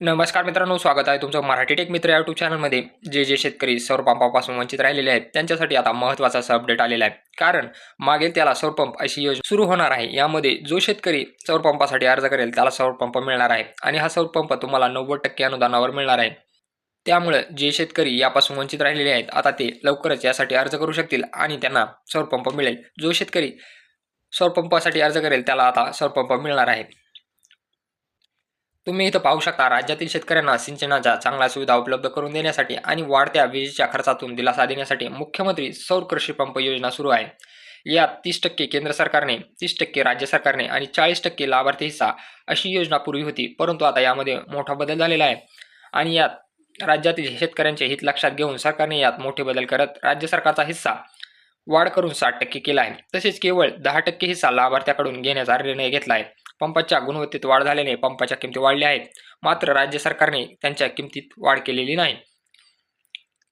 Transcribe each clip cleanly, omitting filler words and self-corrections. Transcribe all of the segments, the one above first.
नमस्कार मित्रांनो, स्वागत आहे तुमचं मराठी टेक मित्र या यूट्यूब चॅनलमध्ये. जे शेतकरी सौर पंपापासून वंचित राहिलेले आहेत त्यांच्यासाठी आता महत्त्वाचा असा अपडेट आलेला आहे. कारण मागेल त्याला सौर पंप अशी योजना सुरू होणार आहे. यामध्ये जो शेतकरी सौर पंपासाठी अर्ज करेल त्याला सौर पंप मिळणार आहे आणि हा सौर पंप तुम्हाला 90% अनुदानावर मिळणार आहे. त्यामुळे जे शेतकरी यापासून वंचित राहिलेले आहेत आता ते लवकरच यासाठी अर्ज करू शकतील आणि त्यांना सौर पंप मिळेल. जो शेतकरी सौर पंपासाठी अर्ज करेल त्याला आता सौर पंप मिळणार आहे. तुम्ही इथं पाहू शकता, राज्यातील शेतकऱ्यांना सिंचनाच्या चांगल्या सुविधा उपलब्ध करून देण्यासाठी आणि वाढत्या विजेच्या खर्चातून दिलासा देण्यासाठी मुख्यमंत्री सौर कृषी पंप योजना सुरू आहे. यात 30% केंद्र सरकारने, 30% राज्य सरकारने आणि 40% लाभार्थी हिस्सा अशी योजना पूर्वी होती. परंतु आता यामध्ये मोठा बदल झालेला आहे आणि यात राज्यातील शेतकऱ्यांचे हित लक्षात घेऊन सरकारने यात मोठे बदल करत राज्य सरकारचा हिस्सा वाढ करून 60% केला आहे. तसेच केवळ 10% हिस्सा लाभार्थ्याकडून घेण्याचा निर्णय घेतला आहे. पंपाच्या गुणवत्तेत वाढ झाल्याने पंपाच्या किमती वाढल्या आहेत, मात्र राज्य सरकारने त्यांच्या किमतीत वाढ केलेली नाही.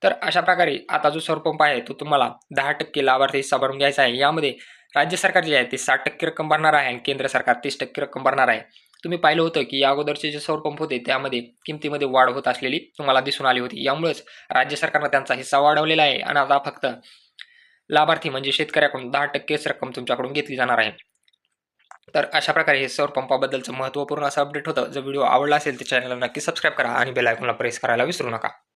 तर अशा प्रकारे आता जो सौर पंप आहे तो तुम्हाला 10% लाभार्थी हिस्सा भरून घ्यायचा आहे. यामध्ये राज्य सरकार जे आहे ते 60% रक्कम भरणार आहे आणि केंद्र सरकार 30% रक्कम भरणार आहे. तुम्ही पाहिलं होतं की या अगोदरचे जे सौर पंप होते त्यामध्ये किमतीमध्ये वाढ होत असलेली तुम्हाला दिसून आली होती. यामुळेच राज्य सरकारनं त्यांचा हिस्सा वाढवलेला आहे आणि आता फक्त लाभार्थी म्हणजे शेतकऱ्याकडून 10%च रक्कम तुमच्याकडून घेतली जाणार आहे. तर अशा प्रकारे हे सौर पंपाबद्दलचं महत्त्वपूर्ण असं अपडेट होतं. जर व्हिडिओ आवडला असेल तर चॅनलला नक्की सबस्क्राईब करा आणि बेल आयकॉनला प्रेस करायला विसरू नका.